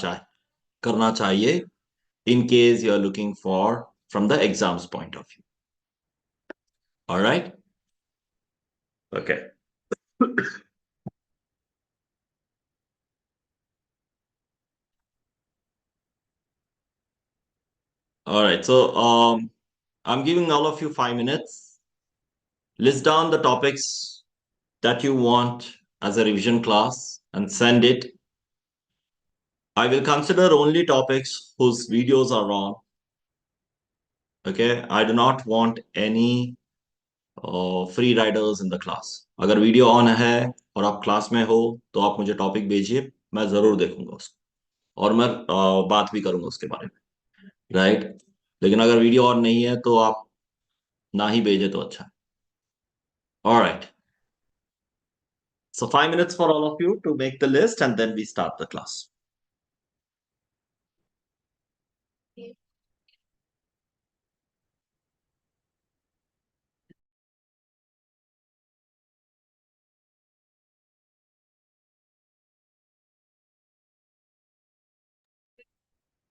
करना चाहिए in case you're looking for from the exams point of view. All right? Okay. All right. So I'm giving all of you 5 minutes. List down the topics that you want as a revision class and send it. I will consider only topics whose videos are on. Okay. I do not want any free riders in the class. अगर video on है और आप class में हो तो आप मुझे topic भेजिए, मैं जरूर देखूंगा उसको और मैं बात भी करूंगा उसके बारे में, राइट? लेकिन अगर वीडियो ऑन नहीं है तो आप ना ही भेजे तो अच्छा है. Alright. So 5 minutes for all of you to make the list and then we start the class.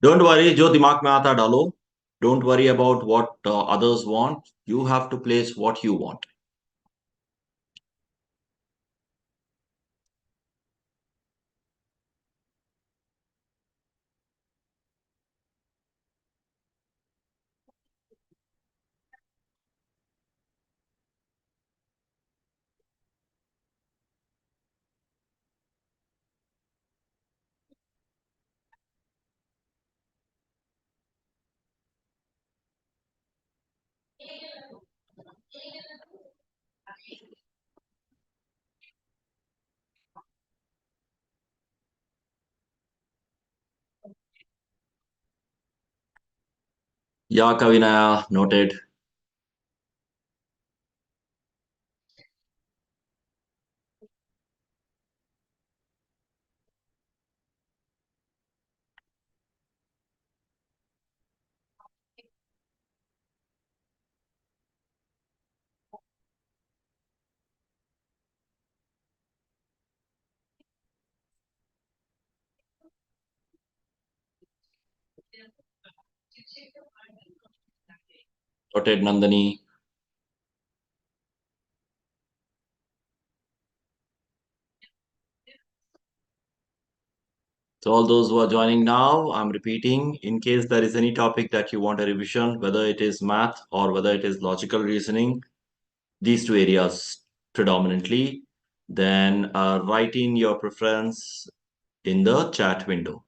Don't worry, जो दिमाग में आता डालो. Don't worry about what others want. You have to place what you want. Yeah, Kavinaya, noted. Noted, Nandini. So all those who are joining now, I'm repeating, in case there is any topic that you want a revision, whether it is math or whether it is logical reasoning, these two areas predominantly, then write in your preference in the chat window.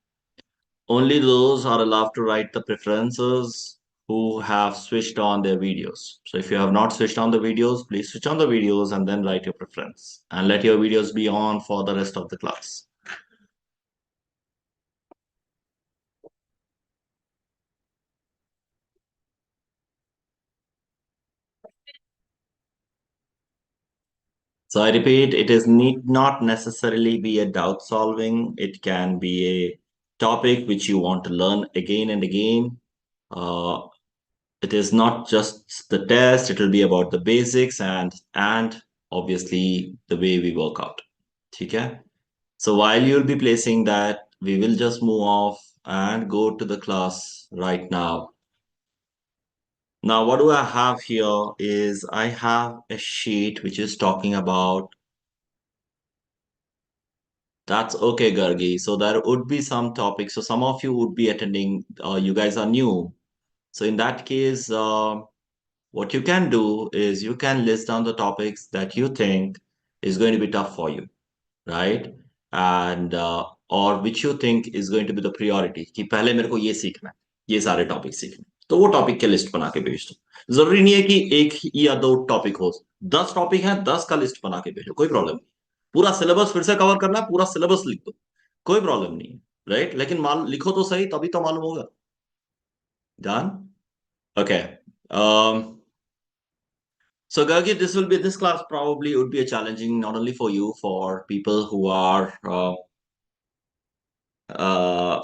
Only those are allowed to write the preferences who have switched on their videos. So if you have not switched on the videos, please switch on the videos and then write your preference and let your videos be on for the rest of the class. So I repeat, it is need not necessarily be a doubt solving. It can be a topic which you want to learn again and again. It is not just the test. It will be about the basics and obviously the way we work out. Okay. So while you'll be placing that, we will just move off and go to the class right now. Now, what do I have here is I have a sheet which is talking about. That's okay, Gargi. So there would be some topics. So some of you would be attending. You guys are new. So in that case, what you can do is you can list down the topics that you think is going to be tough for you, right? And or which you think is going to be the priority. कि पहले मेरे को ये सीखना है, ये सारे topic सीखने, तो वो टॉपिक के लिस्ट बना के भेज दो. जरूरी नहीं है कि एक या दो टॉपिक हो. 10 टॉपिक हैं, 10 का लिस्ट बना के भेजो, कोई प्रॉब्लम नहीं. पूरा सिलेबस फिर से कवर करना है, पूरा सिलेबस लिख दो, कोई प्रॉब्लम नहीं है, राइट? लेकिन लिखो तो सही, तभी तो मालूम होगा. Done. Okay. So Gagi, this class probably would be a challenging not only for you, for people uh,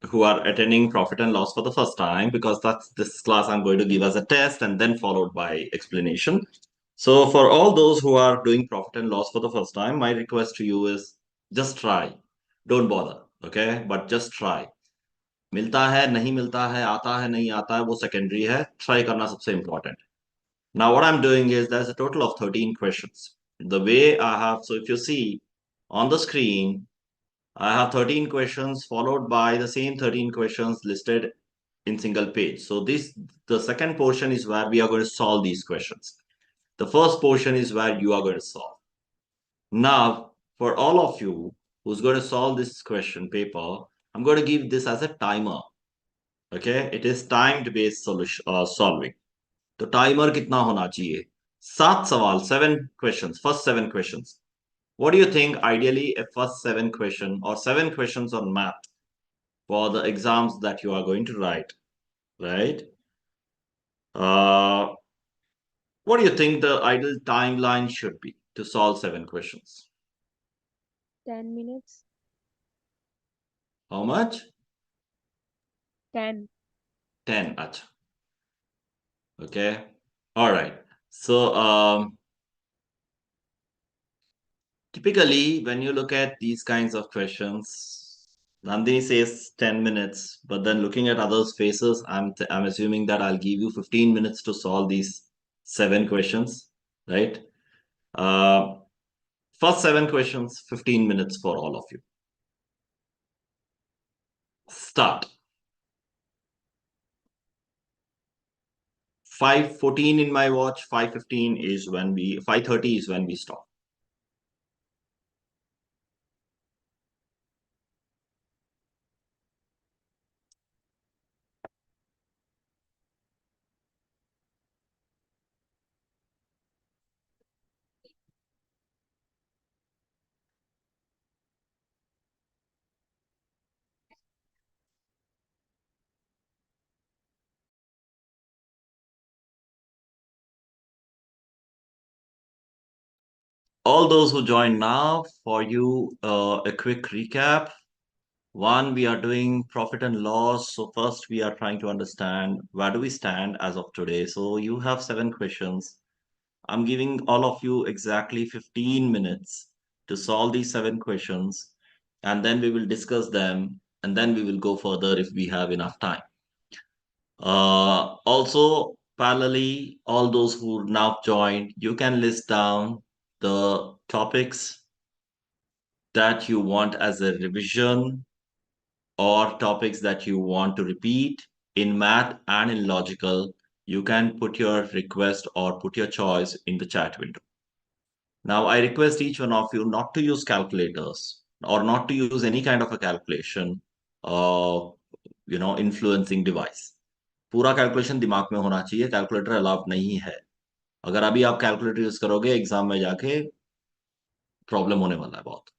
who are attending profit and loss for the first time, because that's this class I'm going to give as a test and then followed by explanation. So for all those who are doing profit and loss for the first time, my request to you is just try. Don't bother. Okay, but just try. मिलता है नहीं मिलता है, आता है नहीं आता है, वो सेकेंडरी है, ट्राई करना सबसे important. Now what I am doing is that's a total of 13 questions. The way I have, so if you see on the screen, I have 13 questions followed by the same 13 questions listed in single page. So the second portion is where we are going to solve these questions. The first portion is where you are going to solve. Now, for all of you who's going to solve this question paper, I'm going to give this as a timer. Okay, it is timed based solution solving. तो timer कितना होना चाहिए? 7 सवाल, 7 questions, first 7 questions. What do you think ideally a first 7 question or 7 questions on math for the exams that you are going to write, right? Uh, what do you think the ideal timeline should be to solve 7 questions? 10 minutes. How much? 10. 10. Acha. Okay. All right. So typically, when you look at these kinds of questions, Nandini says 10 minutes, but then looking at others' faces, I'm assuming that I'll give you 15 minutes to solve these 7 questions, right? Uh, First 7 questions, 15 minutes for all of you. Start. 5:14 in my watch, 5:15 is when 5:30 is when we stop. All those who join now, for you, a quick recap. One, we are doing profit and loss. So first, we are trying to understand where do we stand as of today. So you have 7 questions. I'm giving all of you exactly 15 minutes to solve these 7 questions, and then we will discuss them, and then we will go further if we have enough time. Also, parallelly, all those who now joined, you can list down the topics that you want as a revision or topics that you want to repeat in math and in logical. You can put your request or put your choice in the chat window. Now, I request each one of you not to use calculators or not to use any kind of a calculation, uh, influencing device. पूरा calculation दिमाग में होना चाहिए, calculator allowed नहीं है। अगर अभी आप कैलकुलेटर यूज करोगे एग्जाम में जाके प्रॉब्लम होने वाला है बहुत।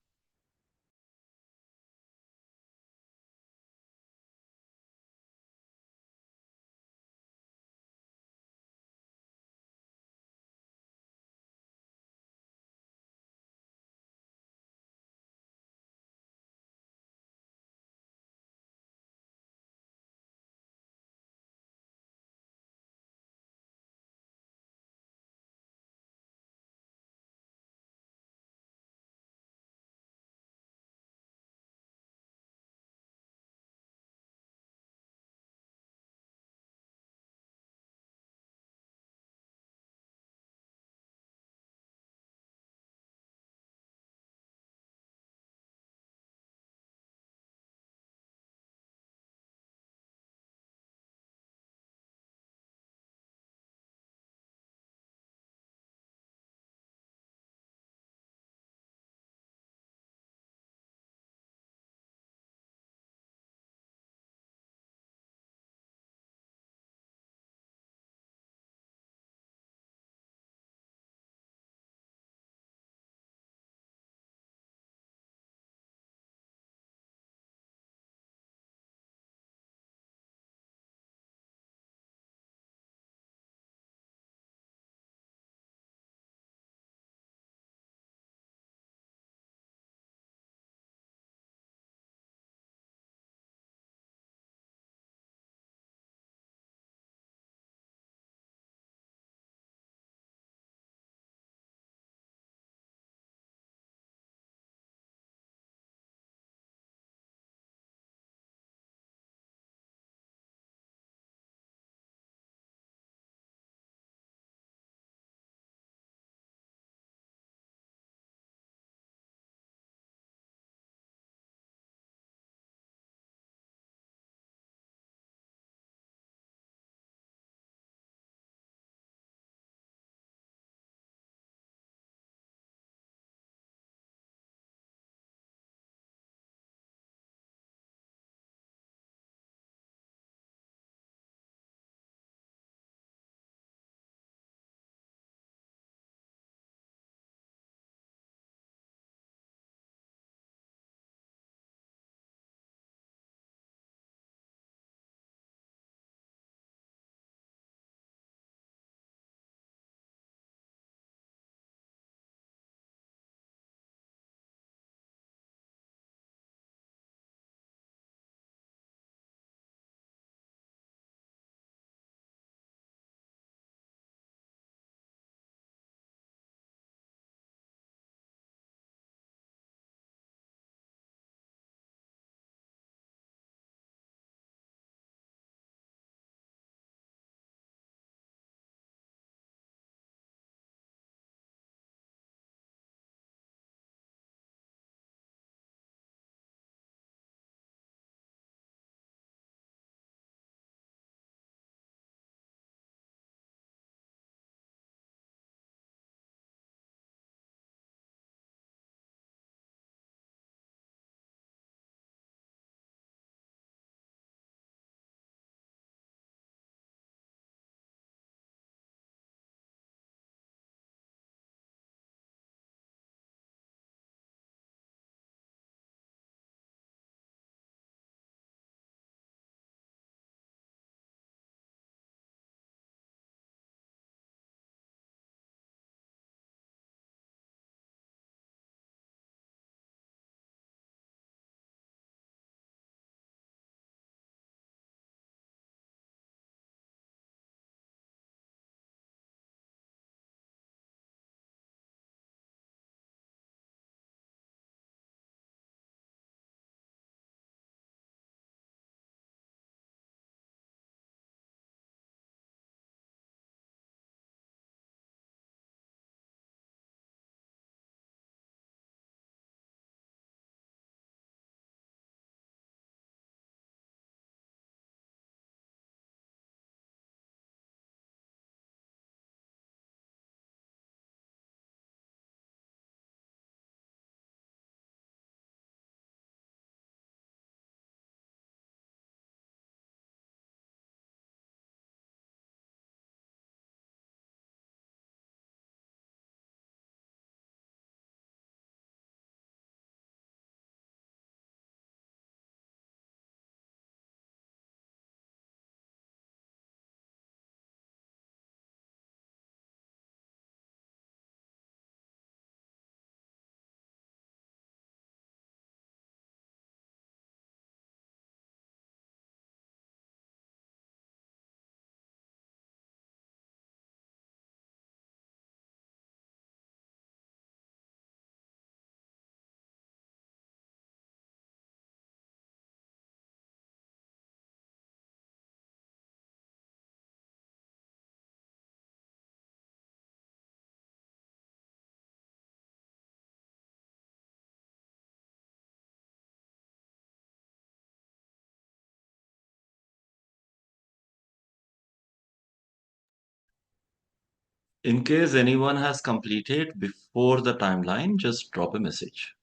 In case anyone has completed before the timeline, just drop a message.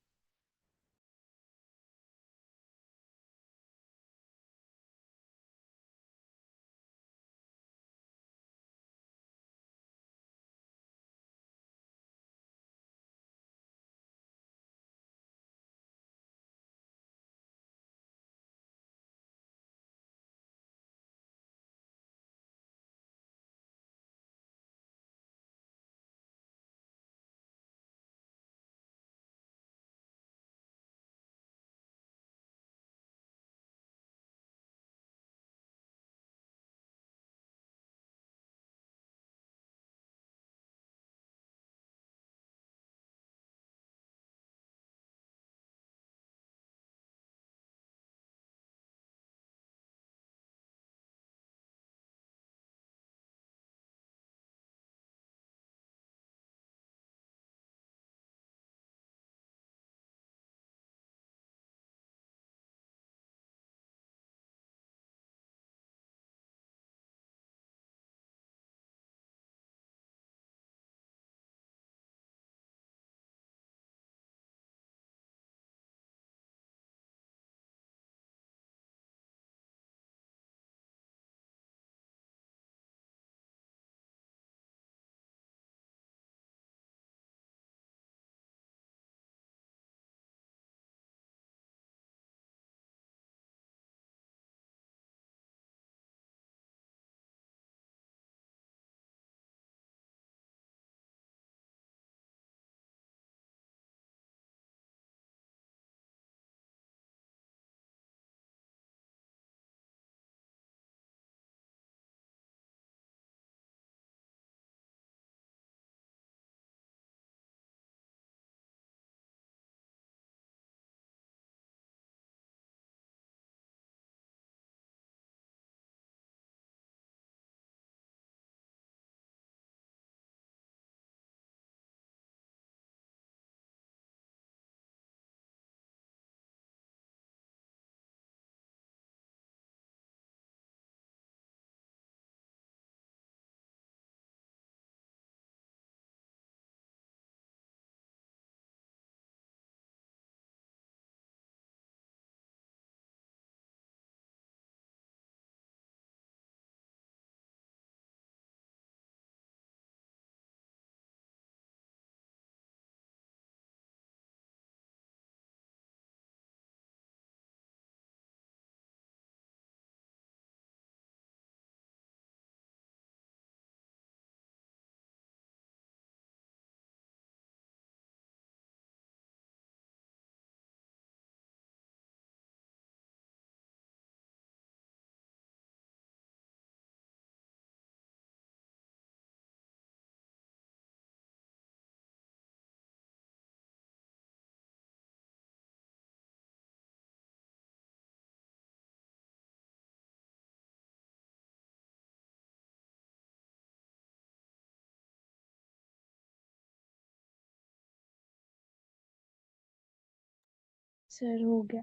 Sir हो गया.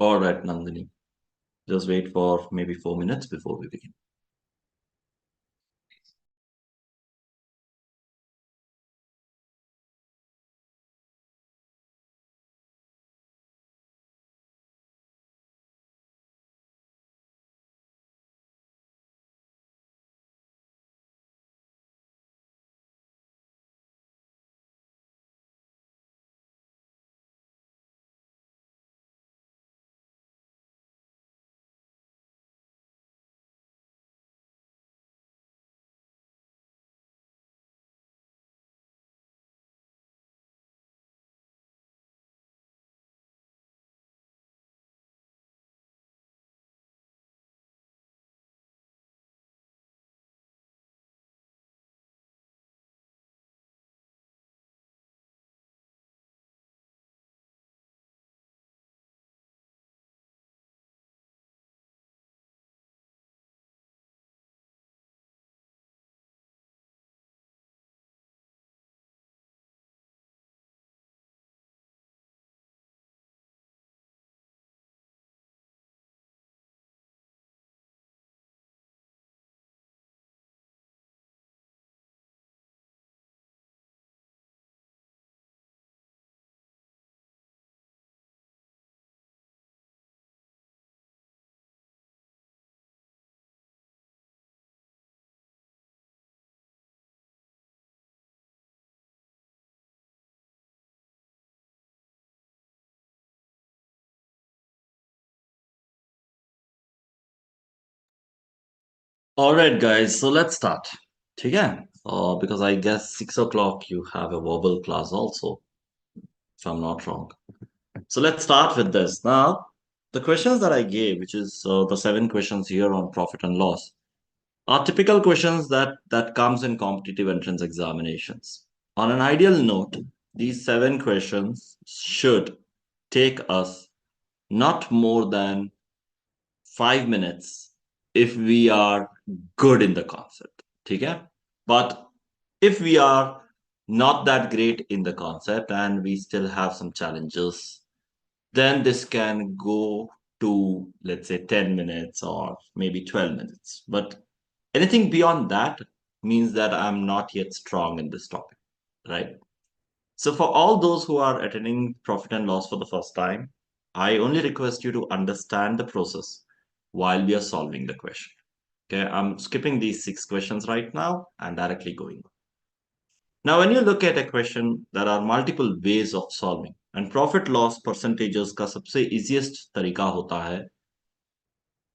All right, Nandini. Just wait for maybe 4 minutes before we begin. All right, guys. So let's start. ठीक है? Because I guess 6 o'clock you have a verbal class also, if I'm not wrong. So let's start with this. Now, the questions that I gave, which is the 7 questions here on profit and loss, are typical questions that comes in competitive entrance examinations. On an ideal note, these 7 questions should take us not more than 5 minutes if we are good in the concept. Okay? But if we are not that great in the concept and we still have some challenges, then this can go to, let's say, 10 minutes or maybe 12 minutes. But anything beyond that means that I'm not yet strong in this topic, right? So, for all those who are attending profit and loss for the first time, I only request you to understand the process while we are solving the question. Okay, I'm skipping these 6 questions right now and directly going on. Now, when you look at a question, there are multiple ways of solving, and profit loss percentages का सबसे easiest तरीका होता है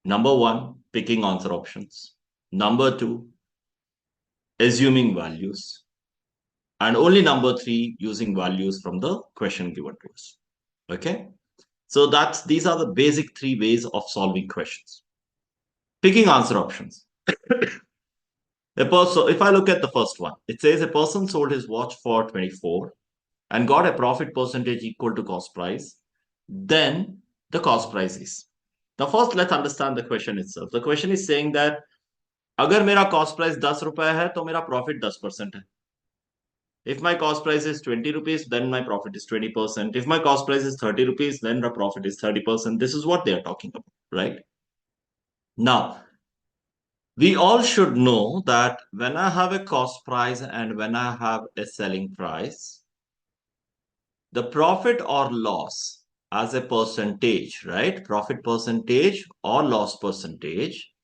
number one, picking answer options, number two, assuming values, and only number three, using values from the question given to us. Okay, so these are the basic 3 ways of solving questions. Picking answer options. If I look at the first one, it says a person sold his watch for 24 and got a profit percentage equal to cost price, then the cost price is. Now, first, let's understand the question itself. The question is saying that अगर मेरा cost price 10 रुपए है तो मेरा profit 10% है. If my cost price is 20 rupees, then my profit is 20%. If my cost price is 30 rupees, then the profit is 30%. This is what they are talking about, right? Now, we all should know that when I have a cost price and when I have a selling price, the profit or loss as a percentage, right? Profit percentage or loss percentage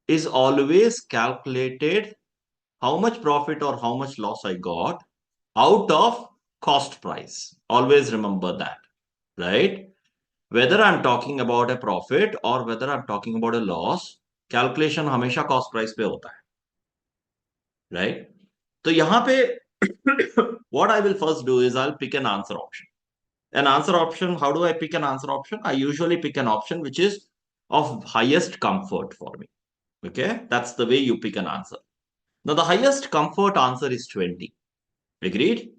is always calculated how much profit or how much loss I got out of cost price. Always remember that, right? Whether I'm talking about a profit or whether I'm talking about a loss, calculation हमेशा cost price पे होता है, right? तो यहाँ पे what I will first do is I'll pick an answer option. An answer option, how do I pick an answer option? I usually pick an option which is of highest comfort for me. Okay, that's the way you pick an answer. Now, the highest comfort answer is 20. Agreed?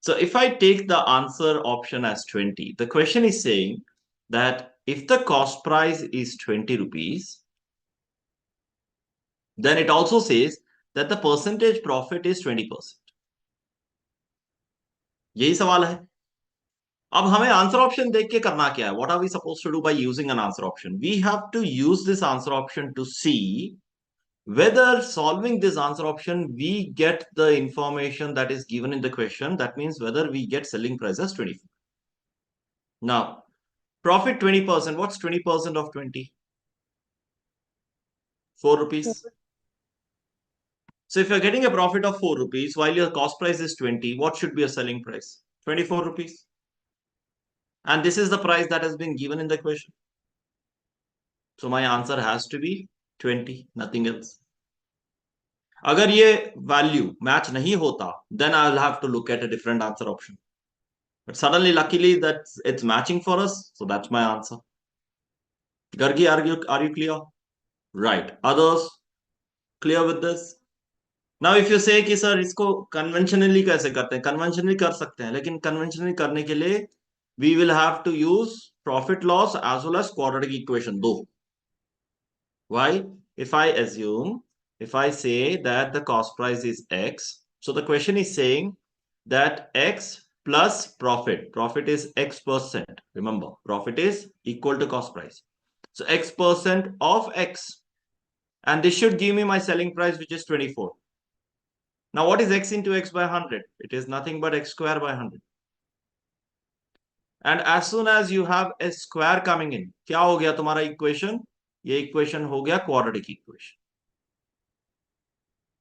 So, if I take the answer option as 20, the question is saying that if the cost price is 20 rupees, then it also says that the percentage profit is 20%. यही सवाल है. अब हमें answer option देख के करना क्या है? What are we supposed to do by using an answer option? We have to use this answer option to see whether solving this answer option we get the information that is given in the question. That means whether we get selling price as 24. Now, profit 20%. What's 20% of 20? 4 four, rupees. So if you're getting a profit of 4 rupees while your cost price is 20, what should be a selling price? 24 rupees. And this is the price that has been given in the question. So my answer has to be 20, nothing else. अगर ये value match नहीं होता, then I'll have to look at a different answer option. But suddenly, luckily, that it's matching for us, so that's my answer. Gargi, are you clear? Right. Others clear with this? Now, if you say कि sir इसको conventionally कैसे करते हैं? Conventionally कर सकते हैं, लेकिन conventionally करने के लिए we will have to use profit loss as well as quadratic equation दो. Why? If I assume, if I say that the cost price is X, so the question is saying that X plus profit is X%. Remember, profit is equal to cost price. So X% of X. And this should give me my selling price, which is 24. Now, what is X into X by 100? It is nothing but X square by 100. And as soon as you have a square coming in, क्या हो गया तुम्हारा equation? ये equation हो गया quadratic equation.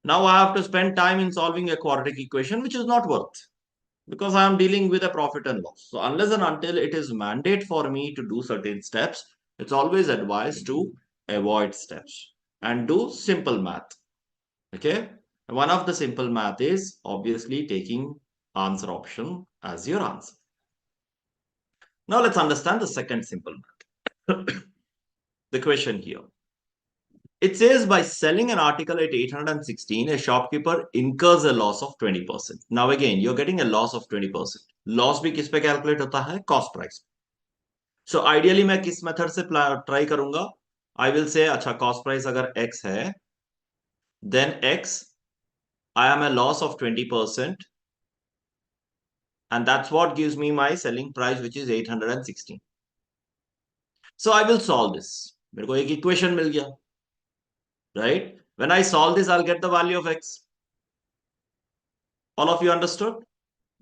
Now I have to spend time in solving a quadratic equation, which is not worth because I am dealing with a profit and loss. So unless and until it is mandate for me to do certain steps, it's always advised to avoid steps. and do simple math. Okay. One of the simple math is obviously taking answer option as your answer. Now let's understand the second simple math. The question here. It says by selling an article at 816, a shopkeeper incurs a loss of 20%. Now again, you're getting a loss of 20%. Loss भी किस पे calculate होता है? Cost price. So ideally मैं किस method से try करूंगा? I will say अच्छा cost price अगर X है, then X, I am a loss of 20%, and that's what gives me my selling price, which is 816. So I will solve this. मेरे को एक equation मिल गया, right? When I solve this, I'll get the value of X. All of you understood?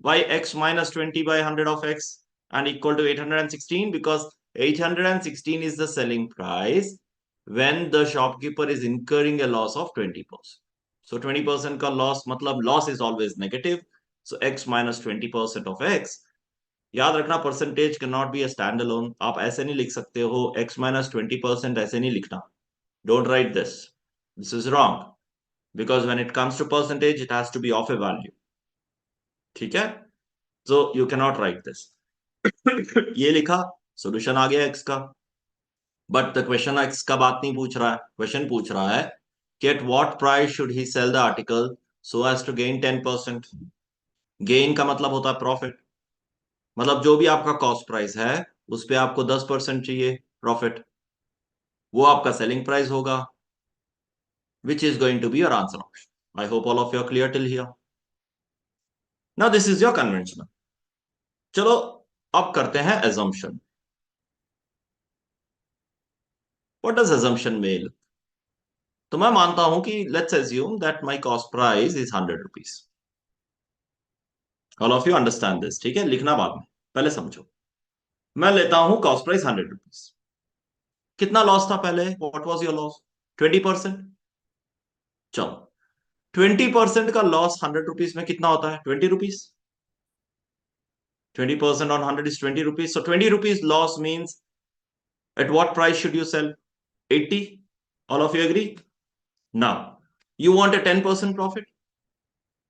Why X minus 20 by 100 of X and equal to 816? Because 816 is the selling price when the shopkeeper is incurring a loss of 20%. So 20% का loss, मतलब loss is always negative. So X minus 20% of X. याद रखना percentage can not be a stand alone. आप ऐसे नहीं लिख सकते हो x माइनस 20%, ऐसे नहीं लिखना. Don't write this is wrong, because when it comes to percentage it has to be of a value. ठीक है, so you can not write this. ये लिखा, सोल्यूशन आ गया x का. बट द क्वेश्चन x का बात नहीं पूछ रहा है. क्वेश्चन पूछ रहा है कि at what price should he sell the article so as to gain 10%. गेन का मतलब होता है प्रॉफिट. मतलब जो भी आपका कॉस्ट प्राइस है उस पे आपको 10% चाहिए प्रॉफिट. वो आपका सेलिंग प्राइस होगा, which is going to be your answer option. I hope all of you are clear till here. Now this is your conventional. चलो अब करते हैं assumption. What does assumption mean? तो मैं मानता हूं कि let's assume that my cost price is 100 rupees. All of you understand this. ठीक है, लिखना बाद में, पहले समझो. मैं लेता हूं कॉस्ट प्राइस 100 रुपीज. कितना लॉस था पहले? What was your loss? 20%. चलो 20% का लॉस 100 रुपीज में कितना होता है? 20 rupees. 20% on 100 is 20 rupees. So 20 rupees loss means at what price should you sell? 80. All of you agree? Now, you want a 10% profit.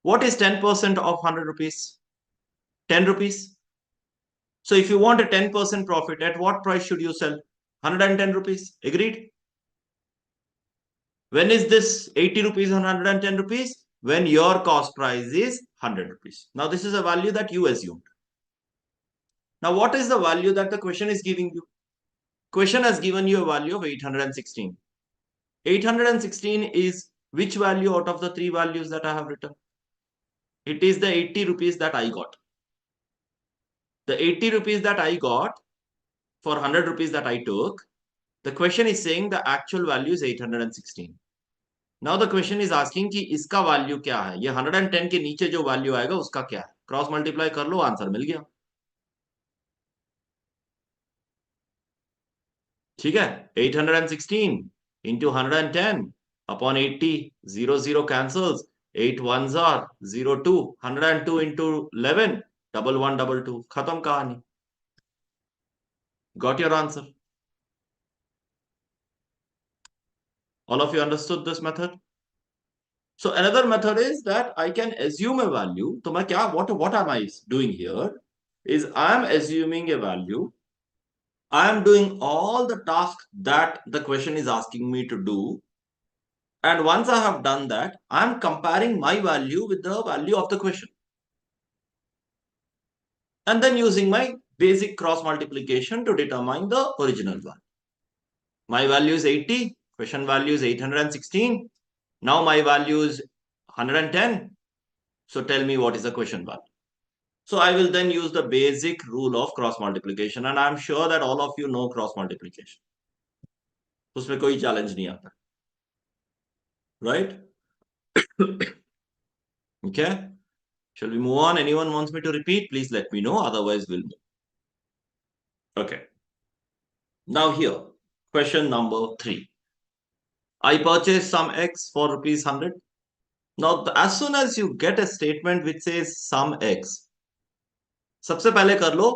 What is 10% of 100 rupees? 10 rupees. So if you want a 10% profit, at what price should you sell? 110 rupees. Agreed? When is this 80 rupees and 110 rupees? When your cost price is 100 rupees. Now, this is a value that you assumed. Now, what is the value that the question is giving you? Question has given you a value of 816. 816 is which value out of the three values that I have written? It is the 80 rupees that I got. The 80 rupees that I got for 100 rupees that I took, the question is saying the actual value is 816. Now the question is asking कि इसका value क्या है? ये 110 के नीचे जो value आएगा उसका क्या है? क्रॉस मल्टीप्लाई कर लो, आंसर मिल गया. ठीक है, 816 into 110 upon 80, 0 cancels, 8 ones are 0 2, 102 into 11, 1122, खत्म कहानी. Got your answer? All of you understood this method? So another method is that I can assume a value. तो मैं क्या, what am I doing here is I am assuming a value. I am doing all the tasks that the question is asking me to do. And once I have done that, I am comparing my value with the value of the question. And then using my basic cross multiplication to determine the original value. My value is 80, question value is 816. Now my value is 110. So tell me what is the question value. So I will then use the basic rule of cross multiplication, and I'm sure that all of you know cross multiplication. उसमें कोई challenge नहीं आता. Right? Okay. Shall we move on? Anyone wants me to repeat? Please let me know. Otherwise, we'll move. Okay. Now here, question number 3. I purchased some X for rupees 100. Now, as soon as you get a statement which says some X, सबसे पहले कर लो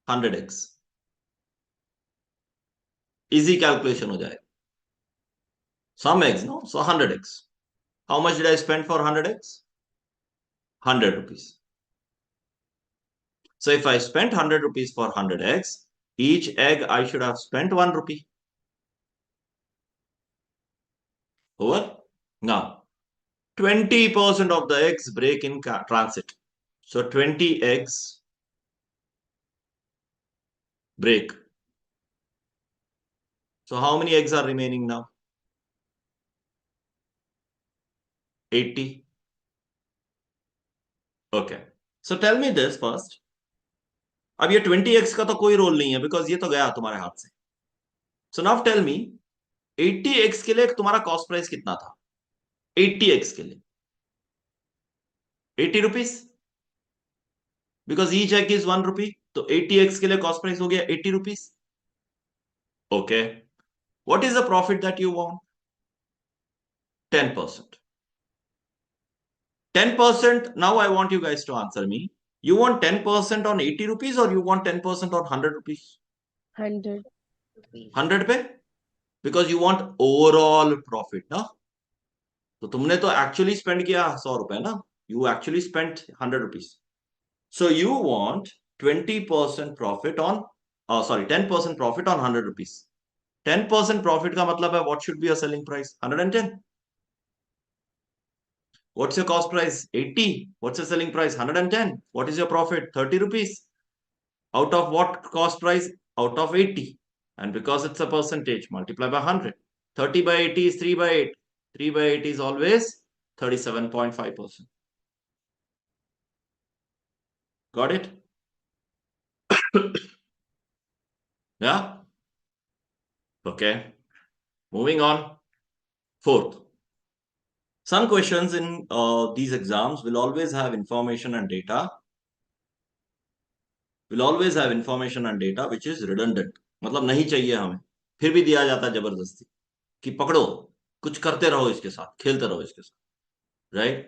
100X. Easy calculation हो जाएगा. Some eggs, no? So 100 eggs. How much did I spend for 100 eggs? 100 rupees. So if I spent 100 rupees for 100 eggs, each egg I should have spent 1 rupee. Over? Now, 20% of the eggs break in transit. So 20 eggs break. So how many eggs are remaining now? 80. Okay. So tell me this first. अब ये 20x का तो कोई role नहीं है because ये तो गया तुम्हारे हाथ से. So now tell me 80x के लिए तुम्हारा कॉस्ट प्राइस कितना था? 80x के लिए 80 rupees because each egg is 1 रुपी. तो 80x के लिए कॉस्ट प्राइस हो गया 80 rupees. Okay. What is the profit that you want? 10%. 10%. Now I want you guys to answer me. You want 10% on 80 rupees or you want 10% on 100 rupees? 100. 100 पे? Because you want overall profit, ना? तो तुमने तो actually spend किया 100 रुपए ना. You actually spent 100 rupees. So you want 20% profit on, sorry, 10% profit on 100 rupees. 10% profit का मतलब है what should be your selling price? 110. What's your cost price? 80. What's your selling price? 110. What is your profit? 30 rupees. Out of what cost price? Out of 80. And because it's a percentage, multiply by 100. 30 by 80 is 3 by 8. 3 by 8 is always 37.5%. Got it? Yeah? Okay. Moving on. Fourth. Some questions in these exams will always have information and data. Will always have information and data which is redundant. मतलब नहीं चाहिए हमें. फिर भी दिया जाता है जबरदस्ती कि पकड़ो, कुछ करते रहो इसके साथ, खेलते रहो इसके साथ. Right?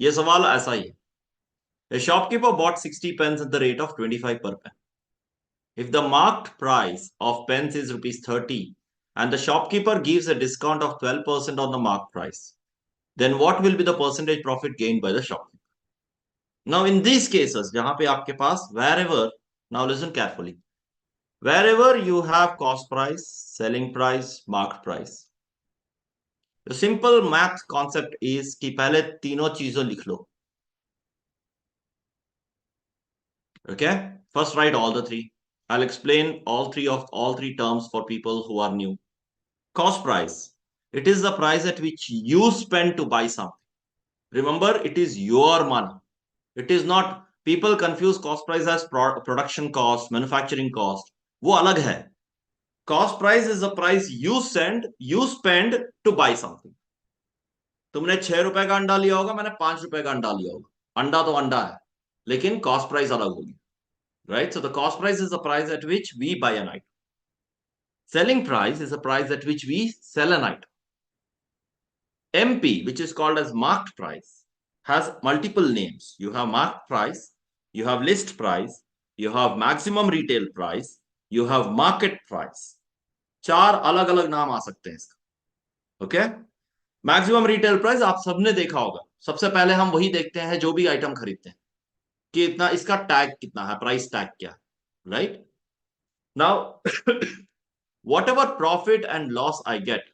ये सवाल ऐसा ही है. A shopkeeper bought 60 pens at the rate of 25 per pen. If the marked price of pens is rupees 30 and the shopkeeper gives a discount of 12% on the marked price, then what will be the percentage profit gained by the shopkeeper? Now, in these cases, jahan pe aapke paas, wherever, now listen carefully, wherever you have cost price, selling price, marked price, the simple math concept is कि पहले तीनों चीजों लिख लो. Okay? First write all the three. I'll explain all three terms for people who are new. Cost price. It is the price at which you spend to buy something. Remember, it is your money. It is not, people confuse cost price as production cost, manufacturing cost. वो अलग है. Cost price is the price you spend to buy something. तुमने 6 रुपए का अंडा लिया होगा, मैंने 5 रुपए का अंडा लिया होगा. अंडा तो अंडा है, लेकिन कॉस्ट प्राइस अलग होगी. Right? So the cost price is the price at which we buy an item. Selling price is the price at which we sell an item. MP, which is called as marked price, has multiple names. You have marked price, you have list price, you have maximum retail price, you have market price. चार अलग अलग नाम आ सकते हैं इसका. Okay. Maximum retail price आप सबने देखा होगा. सबसे पहले हम वही देखते हैं जो भी आइटम खरीदते हैं कि इतना इसका टैग कितना है, प्राइस टैग क्या है. Right now whatever profit and loss I get,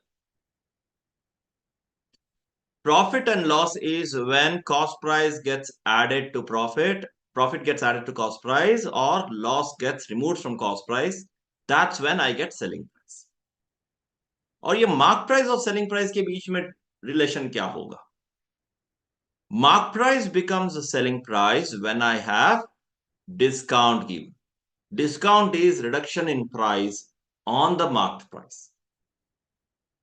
profit and loss is when cost price gets added to profit gets added to cost price, or loss gets removed from cost price. That's when I get selling price. और ये mark price और selling price के बीच में relation क्या होगा? Mark price becomes a selling price when I have discount given. Discount is reduction in price on the marked price.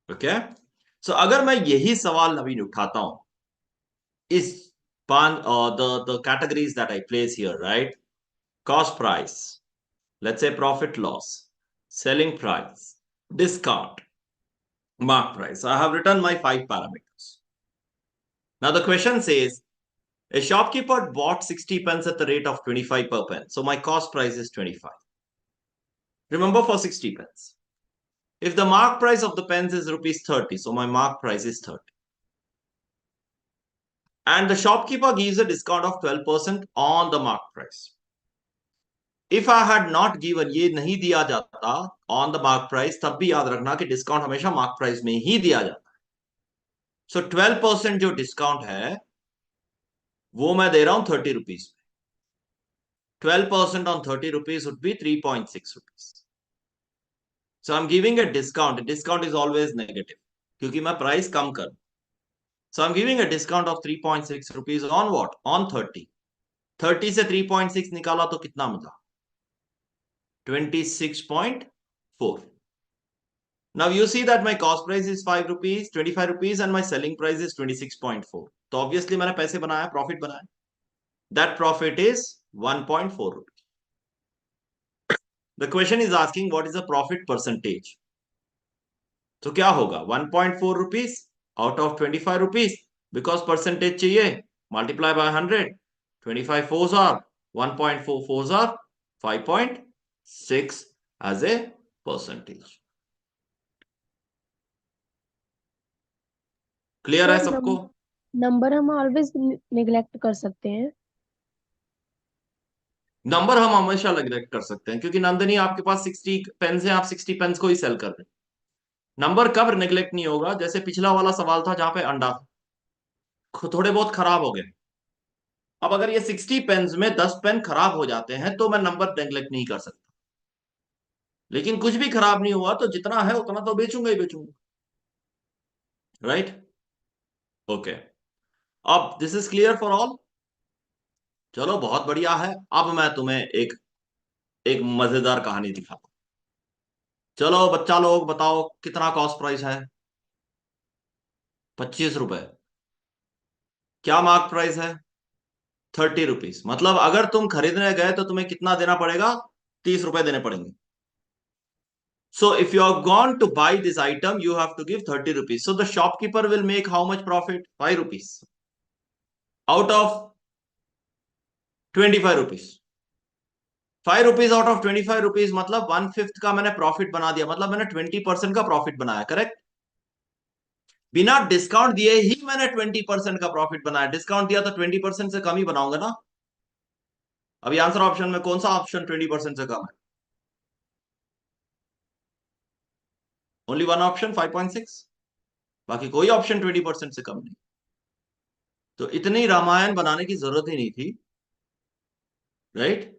Okay? So अगर मैं यही सवाल अभी उठाता हूं इस the categories that I place here, right? Cost price, let's say profit loss, selling price, discount, mark price. I have written my 5 parameters. Now the question says a shopkeeper bought 60 pence at the rate of 25 per pen. So my cost price is 25. Remember, for 60 pence. If the mark price of the pens is rupees 30, so my mark price is 30. And the shopkeeper gives a discount of 12% on the mark price. If I had not given, ये नहीं दिया जाता on the mark price, तब भी याद रखना कि discount हमेशा mark price में ही दिया जाता है. So 12% जो डिस्काउंट है वो मैं दे रहा हूं 30 rupees. 12% on 30 rupees would be 3.6 rupees. So I'm giving a discount. Discount is always negative क्योंकि मैं प्राइस कम कर. So I'm giving a discount of 3.6 rupees on what? On 30. 30 से 3.6 निकाला तो कितना मिला? 26.4. Now you see that my cost price is 5 rupees, 25 rupees and my selling price is 26.4. तो obviously मैंने पैसे बनाया, profit बनाया. That profit is 1.4 rupees. The question is asking what is the profit percentage. तो क्या होगा? 1.4 rupees out of 25 rupees because percentage चाहिए, multiply by 100. 25 fours are 1.4 fours are 5.6 as a percentage. Clear है sir सबको? Number हम always neglect कर सकते हैं। नंबर हम हमेशा नेगलेक्ट कर सकते हैं क्योंकि नंदनी आपके पास 60 पेन्स है, आप 60 पेन्स को ही सेल कर रहे हैं. नंबर कब नेगलेक्ट नहीं होगा? जैसे पिछला वाला सवाल था जहां पे अंडा थोड़े बहुत खराब हो गए. अब अगर ये 60 पेन्स में 10 पेन खराब हो जाते हैं तो मैं नंबर नेगलेक्ट नहीं कर सकता. लेकिन कुछ भी खराब नहीं हुआ तो जितना है उतना तो बेचूंगा ही बेचूंगा. राइट? ओके. अब this is clear for all. चलो बहुत बढ़िया है. अब मैं तुम्हें एक एक मजेदार कहानी दिखाता हूं. चलो बच्चा लोग बताओ कितना कॉस्ट प्राइस है? 25 रुपए. क्या मार्क प्राइस है? 30 रुपीज. मतलब अगर तुम खरीदने गए तो तुम्हें कितना देना पड़ेगा? 30 रुपए देने पड़ेंगे. So if you have gone to buy this item, you have to give 30 rupees. So the shopkeeper will make how much profit? 5 rupees out of 25 rupees. 5 rupees out of 25 rupees मतलब 1/5 का मैंने प्रॉफिट बना दिया. मतलब मैंने 20% का profit बनाया. Correct? बिना डिस्काउंट दिए ही मैंने 20% का प्रॉफिट बनाया. डिस्काउंट दिया तो 20% से कम ही बनाऊंगा ना. अभी आंसर ऑप्शन में कौन सा ऑप्शन 20% से कम है? Only one option 5.6. बाकी कोई ऑप्शन 20% से कम नहीं. तो इतनी रामायण बनाने की जरूरत ही नहीं थी. Right?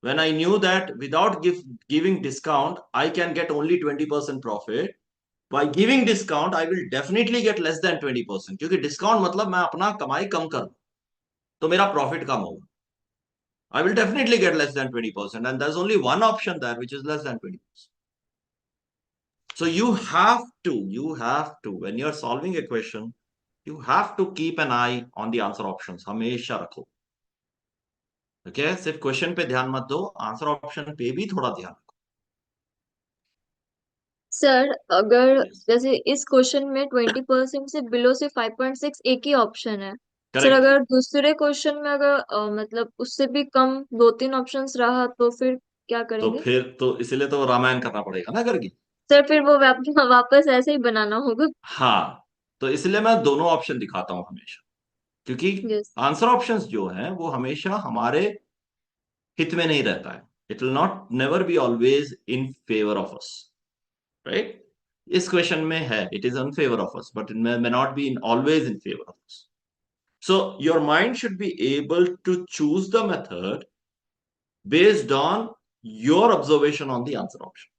When I knew that without giving discount, I can get only 20% profit. By giving discount, I will definitely get less than 20%. क्योंकि discount मतलब मैं अपना कमाई कम करूं तो मेरा profit कम होगा. I will definitely get less than 20%. And there's only one option there which is less than 20%. So when you're solving a question, you have to keep an eye on the answer options. हमेशा रखो. Okay? सिर्फ question पे ध्यान मत दो, answer option पे भी थोड़ा ध्यान. सर अगर Yes. जैसे इस क्वेश्चन में 20% से बिलो से 5.6 एक ही ऑप्शन है। Sir Correct. अगर दूसरे क्वेश्चन में अगर मतलब उससे भी कम 2-3 ऑप्शंस रहा तो फिर क्या तो करेंगे? फिर तो इसलिए तो रामायण करना पड़ेगा ना करके. सर फिर वो वापस ऐसे ही बनाना होगा। हाँ. तो इसलिए मैं दोनों ऑप्शन दिखाता हूं हमेशा. क्योंकि यस। आंसर ऑप्शंस जो हैं वो हमेशा हमारे हित में नहीं रहता है. It will not never be always in favour of us. Right? इस क्वेश्चन में है it is in favour of us but it may not be in always in favour of us. So your mind should be able to choose the method based on your observation on the answer option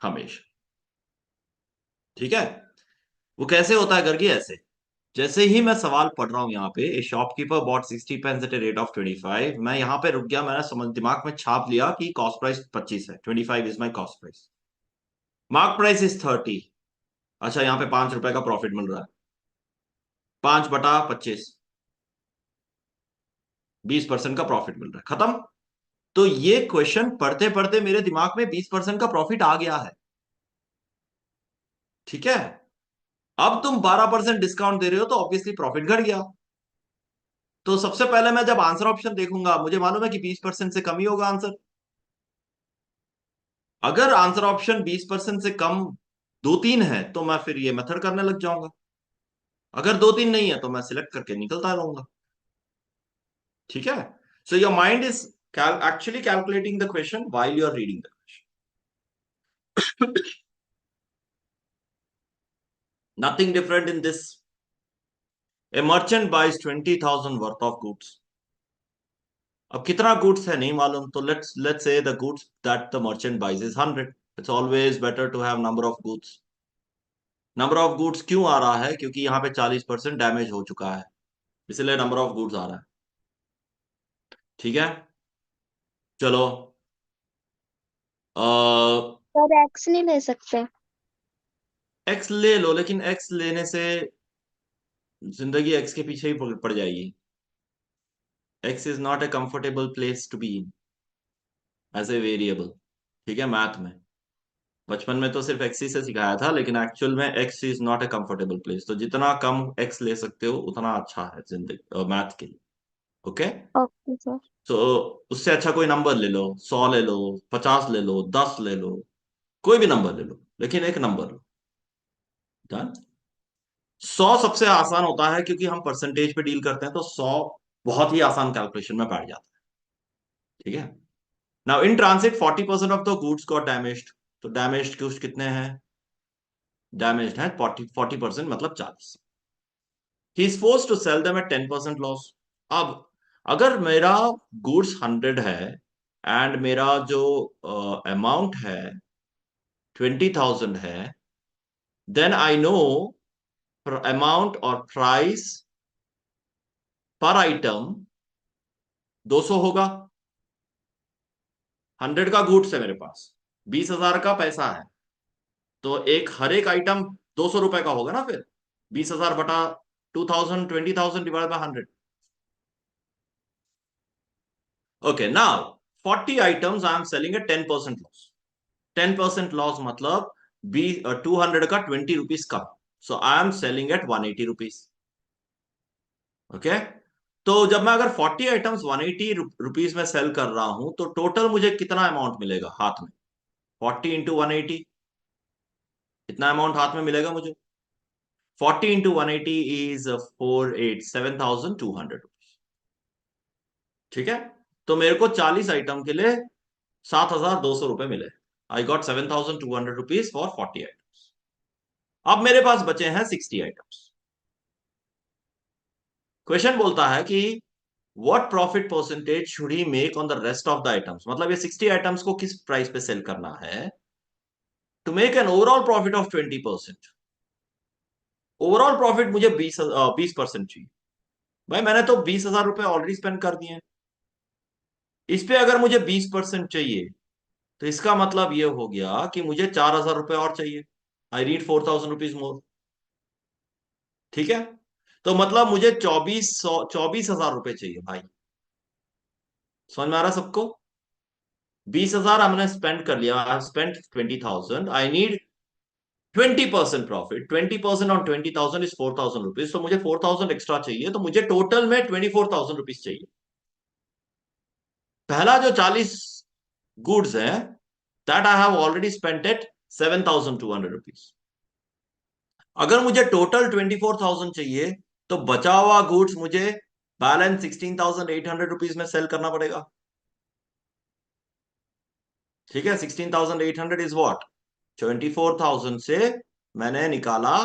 हमेशा. ठीक है? वो कैसे होता है करके? ऐसे जैसे ही मैं सवाल पढ़ रहा हूं यहाँ पे, a shopkeeper bought 60 pens at a rate of 25. मैं यहाँ पे रुक गया. मैंने समझ दिमाग में छाप लिया कि कॉस्ट प्राइस 25 है. 25 is my cost price. Mark price is 30. अच्छा यहाँ पे 5 रुपए का प्रॉफिट मिल रहा है. 5/25, 20% का प्रॉफिट मिल रहा है. खत्म. तो ये क्वेश्चन पढ़ते पढ़ते मेरे दिमाग में 20% का प्रॉफिट आ गया है. ठीक है? अब तुम 12% डिस्काउंट दे रहे हो तो ऑब्वियसली प्रॉफिट घट गया. तो सबसे पहले मैं जब आंसर ऑप्शन देखूंगा मुझे मालूम है कि 20% से कम ही होगा आंसर. अगर आंसर ऑप्शन 20% से कम दो तीन है तो मैं फिर ये मेथड करने लग जाऊंगा, अगर दो तीन नहीं है तो मैं सिलेक्ट करके निकलता रहूंगा। ठीक है। सो your mind is actually calculating the question while you are reading the question. Nothing different in this. A merchant buys 20,000 worth of goods. अब कितना गुड्स है नहीं मालूम, तो let's say the goods that the merchant buys is 100। It's always better to have number of goods. Number of goods क्यों आ रहा है? क्योंकि यहाँ पे 40% डैमेज हो चुका है, इसलिए नंबर ऑफ गुड्स आ रहा है। ठीक है, चलो। सर एक्स नहीं ले सकते? एक्स ले लो, लेकिन एक्स लेने से जिंदगी एक्स के पीछे ही पड़ जाएगी। X is not a comfortable place to be in as a variable. ठीक है, मैथ में बचपन में तो सिर्फ एक्स ही से सिखाया था, लेकिन एक्चुअल में x is not a comfortable place. तो जितना कम एक्स ले सकते हो उतना अच्छा है जिंदगी मैथ के लिए। ओके। Okay sir. तो उससे अच्छा कोई नंबर ले लो, 100 ले लो, 50 ले लो, 10 ले लो, कोई भी नंबर ले लो, लेकिन एक नंबर लो। डन। 100 सबसे आसान होता है क्योंकि हम परसेंटेज पे डील करते हैं, तो 100 बहुत ही आसान कैलकुलेशन में बैठ जाता है। ठीक है। Now in transit 40% of the goods got damaged. तो डैमेज्ड गुड्स कितने हैं? डैमेज्ड है 40% मतलब 40। He is forced to sell them at 10% loss. अब अगर मेरा गुड्स 100 है एंड मेरा जो अमाउंट है 20,000 है, देन आई नो अमाउंट और प्राइस पर आइटम 200 होगा। 100 का गुड्स है मेरे पास, 20,000 का पैसा है, तो एक हर एक आइटम 200 रुपए का होगा ना फिर। 20,000 बटा 2,000, 20,000 divide by 100। Okay, now 40 items I am selling at 10% loss. 10% loss मतलब 200 का 20 rupees come. So I am selling at 180 rupees. Okay. तो जब मैं अगर 40 आइटम्स 180 रुपीज में सेल कर रहा हूं, तो टोटल मुझे कितना अमाउंट मिलेगा हाथ में? 40 इंटू 180, इतना अमाउंट हाथ में मिलेगा मुझे। 40 इंटू 180 इज 7,200 रुपीज। ठीक है। तो मेरे को 40 आइटम के लिए 7,200 रुपए मिले। I got 7,200 rupees for 40 items. अब मेरे पास बचे हैं 60 आइटम्स। क्वेश्चन बोलता है कि what profit percentage should he make on the rest of the items. मतलब ये 60 आइटम्स को किस प्राइस पे सेल करना है to make an overall profit of 20%। Overall profit मुझे 20% चाहिए। भाई मैंने तो 20,000 रुपए ऑलरेडी स्पेंड कर दिए हैं, इस पे अगर मुझे 20% चाहिए, तो इसका मतलब ये हो गया कि मुझे 4,000 रुपए और चाहिए। I need 4,000 rupees more. ठीक है। तो मतलब मुझे 24,000 रुपए चाहिए भाई। समझ में आ रहा है सबको? 20,000 हमने स्पेंड कर लिया, I spend 20,000, I need 20% profit. 20% on 20,000 is 4,000 rupees. तो मुझे 4,000 एक्स्ट्रा चाहिए, तो मुझे टोटल में 24,000 रुपीज चाहिए। पहला जो 40 गुड्स है that I have already spent at 7,200 rupees. अगर मुझे टोटल 24,000 चाहिए, तो बचा हुआ गुड्स मुझे बैलेंस 16,800 रुपीज में सेल करना पड़ेगा। ठीक है। 16,800 इज व्हाट? 24,000 से मैंने निकाला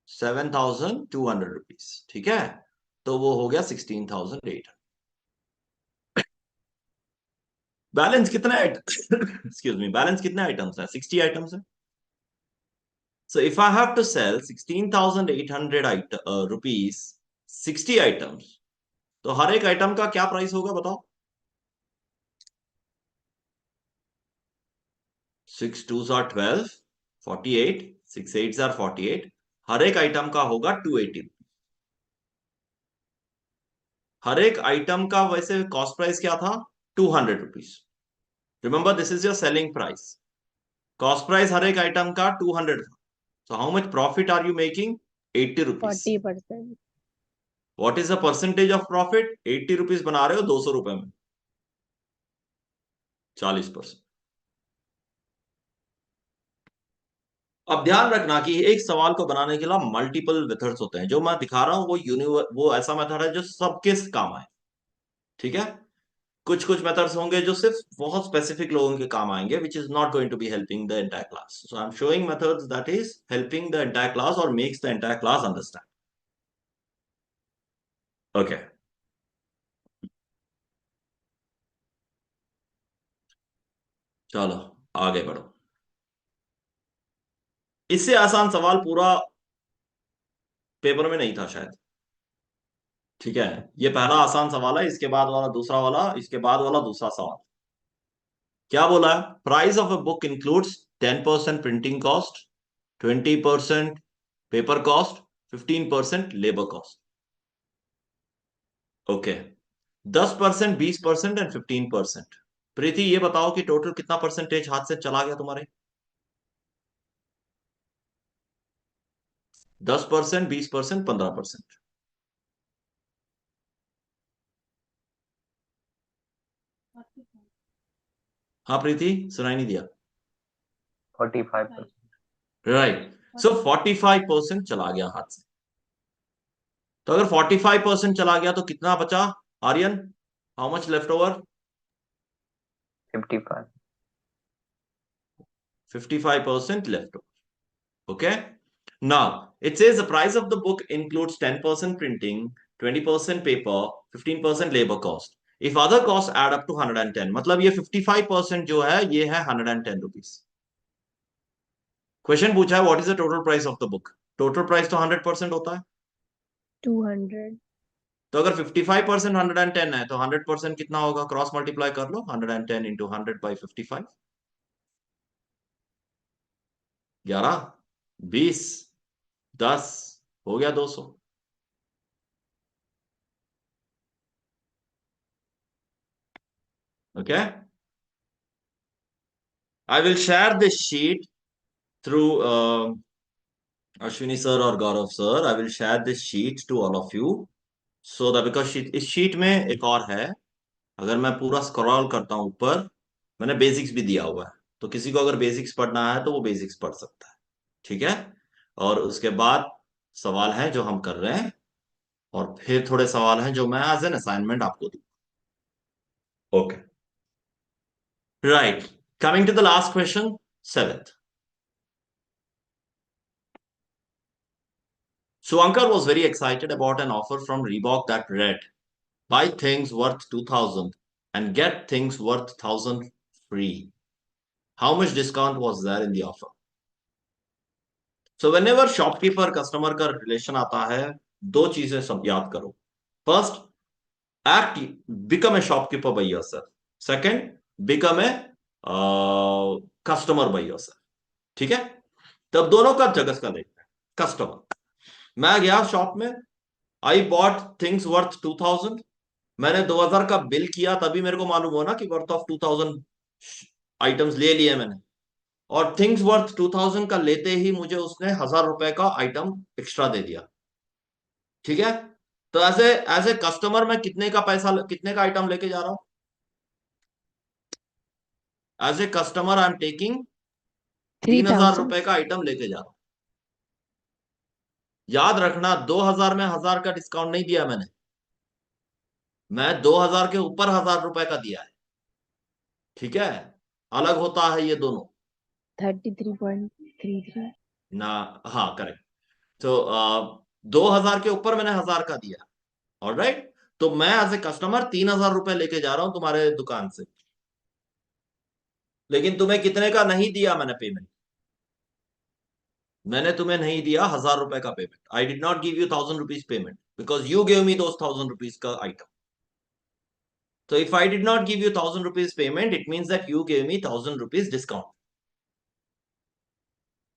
7,200 रुपीज। ठीक है। तो वो हो गया 16,800। बैलेंस कितने एक्सक्यूज मी, बैलेंस कितने आइटम्स है? 60 आइटम्स है। So if I have to sell 16,800 rupees 60 items, तो हर एक आइटम का क्या प्राइस होगा बताओ? 6 2s are 12, 48, 6 8s are 48। हर एक आइटम का होगा 280। हर एक आइटम का वैसे कॉस्ट प्राइस क्या था? 200 rupees. Remember this is your selling price. Cost price हर एक आइटम का 200 था। So how much profit are you making? 80 rupees. 40%। What is the percentage of profit? 80 rupees बना रहे हो 200 रुपए में, 40%। अब ध्यान रखना कि एक सवाल को बनाने के लिए मल्टीपल मेथड्स होते हैं। जो मैं दिखा रहा हूं वो ऐसा मेथड है जो सबके काम आए। ठीक है। कुछ कुछ मेथड्स होंगे जो सिर्फ बहुत स्पेसिफिक लोगों के काम आएंगे, which is not going to be helping the entire class. So I am showing methods that is helping the entire class और makes the entire class understand. Okay, चलो आगे बढ़ो। इससे आसान सवाल पूरा पेपर में नहीं था शायद। ठीक है, ये पहला आसान सवाल है, इसके बाद वाला दूसरा वाला, इसके बाद वाला दूसरा सवाल। क्या बोला है? Price of a book includes 10% printing cost, 20% paper cost, 15% labour cost. Okay, 10%, 20% and 15%। प्रीति ये बताओ कि टोटल कितना परसेंटेज हाथ से चला गया तुम्हारे? 10%, 20%, 15%। हाँ प्रीति, सुनाई नहीं दिया? 45%। राइट। सो 45% चला गया हाथ से। तो अगर 45% चला गया तो कितना बचा Aryan? How much left over? 55। 55% left over. Okay. Now it says the price of the book includes 10% printing, 20% paper, 15% labor cost. If other costs add up to 110, मतलब ये 55% जो है ये है 110 रुपीज। क्वेश्चन पूछा है what is the total price of the book. Total price तो 100% होता है। 200। तो अगर 55% 110 है तो 100% कितना होगा? क्रॉस मल्टीप्लाई कर लो, 110 इंटू 100/55। 11, 20, 10, हो गया 200। Okay, I will share this sheet through Ashwini sir और Gaurav sir. I will share this sheet to all of you so that because इस शीट में एक और है। अगर मैं पूरा स्क्रॉल करता हूं ऊपर, मैंने बेसिक्स भी दिया हुआ है, तो किसी को अगर बेसिक्स पढ़ना है तो वो बेसिक्स पढ़ सकता है। ठीक है। और उसके बाद सवाल है जो हम कर रहे हैं, और फिर थोड़े सवाल हैं जो मैं एज एन असाइनमेंट आपको दूं। Okay, right. Coming to the last question, 7th. Suankar was very excited about an offer from Reebok that read, buy things worth 2000 and get things worth 1000 free. How much discount was there in the offer? So whenever shopkeeper customer का relation आता है, दो चीजें सब याद करो। First, act become a shopkeeper by yourself. Second, become a customer by yourself. ठीक है। तब दोनों का जगह का देखते हैं। कस्टमर, मैं गया शॉप में, आई बॉट थिंग्स वर्थ 2000, मैंने 2000 का बिल किया, तभी मेरे को मालूम हो ना कि वर्थ ऑफ 2000 आइटम्स ले लिए मैंने। और थिंग्स वर्थ 2000 का लेते ही मुझे उसने 1000 रुपए का आइटम एक्स्ट्रा दे दिया। ठीक है। तो एज ए कस्टमर मैं कितने का आइटम लेके जा रहा हूं? As a customer I am taking 3000 3000। रुपए का आइटम लेके जा रहा हूं। याद रखना, 2000 में 1000 का डिस्काउंट नहीं दिया मैंने, मैं 2000 के ऊपर 1000 रुपए का दिया है। ठीक है, अलग होता है ये दोनों। 33.33। ना, हाँ करेक्ट। तो 2000 के ऊपर मैंने 1000 का दिया। ऑलराइट। तो मैं एज ए कस्टमर 3000 रुपए लेके जा रहा हूं तुम्हारे दुकान से, लेकिन तुम्हें कितने का नहीं दिया मैंने पेमेंट? मैंने तुम्हें नहीं दिया 1000 रुपए का payment. I did not give you 1000 rupees payment because you gave me those 1000 rupees का item. So if I did not give you 1000 rupees payment, it means that you gave me 1000 rupees discount.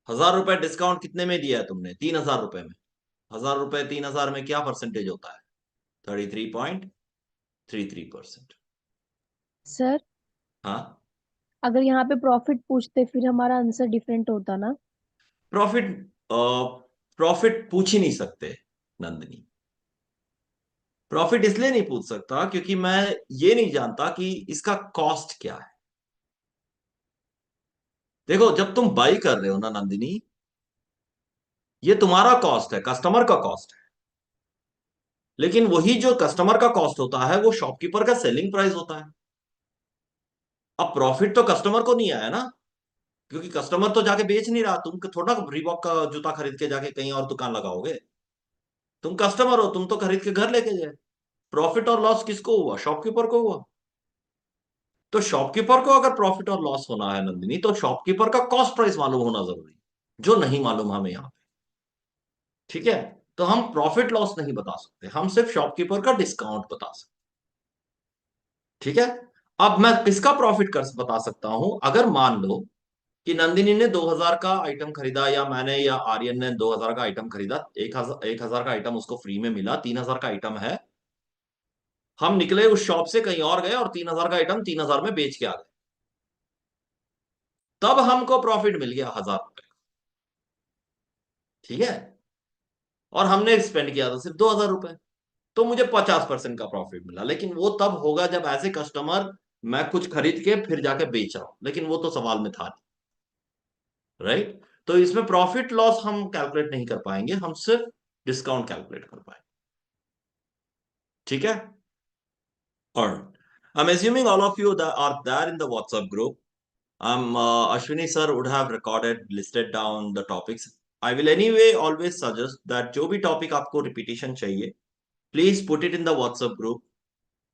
1000 रुपए discount कितने में दिया है तुमने? 3000 रुपए में। 1000 रुपए 3000 में क्या परसेंटेज होता है? 33.33%। सर, हाँ, अगर यहाँ पे प्रॉफिट पूछते फिर हमारा आंसर डिफरेंट होता ना? प्रॉफिट प्रॉफिट पूछ ही नहीं सकते नंदिनी। प्रॉफिट इसलिए नहीं पूछ सकता क्योंकि मैं ये नहीं जानता कि इसका कॉस्ट क्या है। देखो, जब तुम बाई कर रहे हो ना नंदिनी, ये तुम्हारा कॉस्ट है, कस्टमर का कॉस्ट है। लेकिन वही जो कस्टमर का कॉस्ट होता है वो शॉपकीपर का सेलिंग प्राइस होता है। अब प्रॉफिट तो कस्टमर को नहीं आया ना, क्योंकि कस्टमर तो जाके बेच नहीं रहा। तुम थोड़ा रिबॉक का जूता खरीद के जाके कहीं और दुकान लगाओगे। तुम कस्टमर हो, तुम तो खरीद के घर लेके गए। प्रॉफिट और लॉस किसको हुआ? शॉपकीपर को हुआ। तो शॉपकीपर को अगर प्रॉफिट और लॉस होना है नंदिनी, तो शॉपकीपर का कॉस्ट प्राइस मालूम होना जरूरी है, जो नहीं मालूम हमें यहाँ पे। ठीक है, तो हम प्रॉफिट लॉस नहीं बता सकते, हम सिर्फ शॉपकीपर का डिस्काउंट बता सकते। ठीक है। अब मैं किसका प्रॉफिट कर बता सकता हूं? अगर मान लो कि नंदिनी ने 2000 का आइटम खरीदा, या मैंने या आर्यन ने 2000 का आइटम खरीदा, 1000 का आइटम उसको फ्री में मिला, 3000 का आइटम है। हम निकले उस शॉप से कहीं और गए और 3000 का आइटम 3000 में बेच के आ गए। तब हमको प्रॉफिट मिल गया 1000 रुपए। ठीक है। और हमने स्पेंड किया था सिर्फ 2000 रुपए, तो मुझे 50% का प्रॉफिट मिला। लेकिन वो तब होगा जब एज ए कस्टमर मैं कुछ खरीद के फिर जाके बेच रहा हूं, लेकिन वो तो सवाल में था नहीं, राइट। तो इसमें प्रॉफिट लॉस हम कैलकुलेट नहीं कर पाएंगे, हम सिर्फ डिस्काउंट कैलकुलेट कर पाएंगे। ठीक है। और I'm assuming all of you that are there in the WhatsApp group. Ashwini sir would have recorded, listed down the topics. I will anyway always suggest that जो भी टॉपिक आपको रिपीटिशन चाहिए, please put it in the WhatsApp group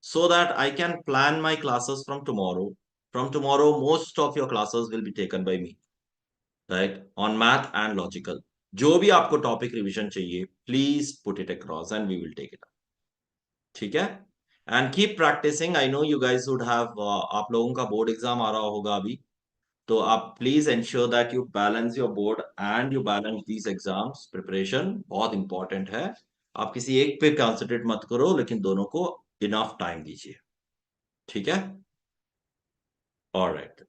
so that I can plan my classes from tomorrow. From tomorrow, most of your classes will be taken by me, right? On math and logical. जो भी आपको topic revision चाहिए, please put it across and we will take it up. ठीक है। And keep practising. I know you guys would have, आप लोगों का board exam आ रहा होगा अभी, तो आप please ensure that you balance your board and you balance these exams. Preparation बहुत इंपॉर्टेंट है। आप किसी एक पे कॉन्सेंट्रेट मत करो, लेकिन दोनों को इनफ टाइम दीजिए। ठीक है। Alright,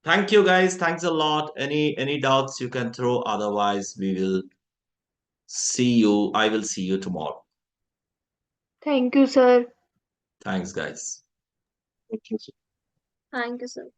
thank you guys, thanks a lot. Any doubts you can throw, otherwise we will see you, I will see you tomorrow. Thank you sir. Thanks guys. Thank you sir.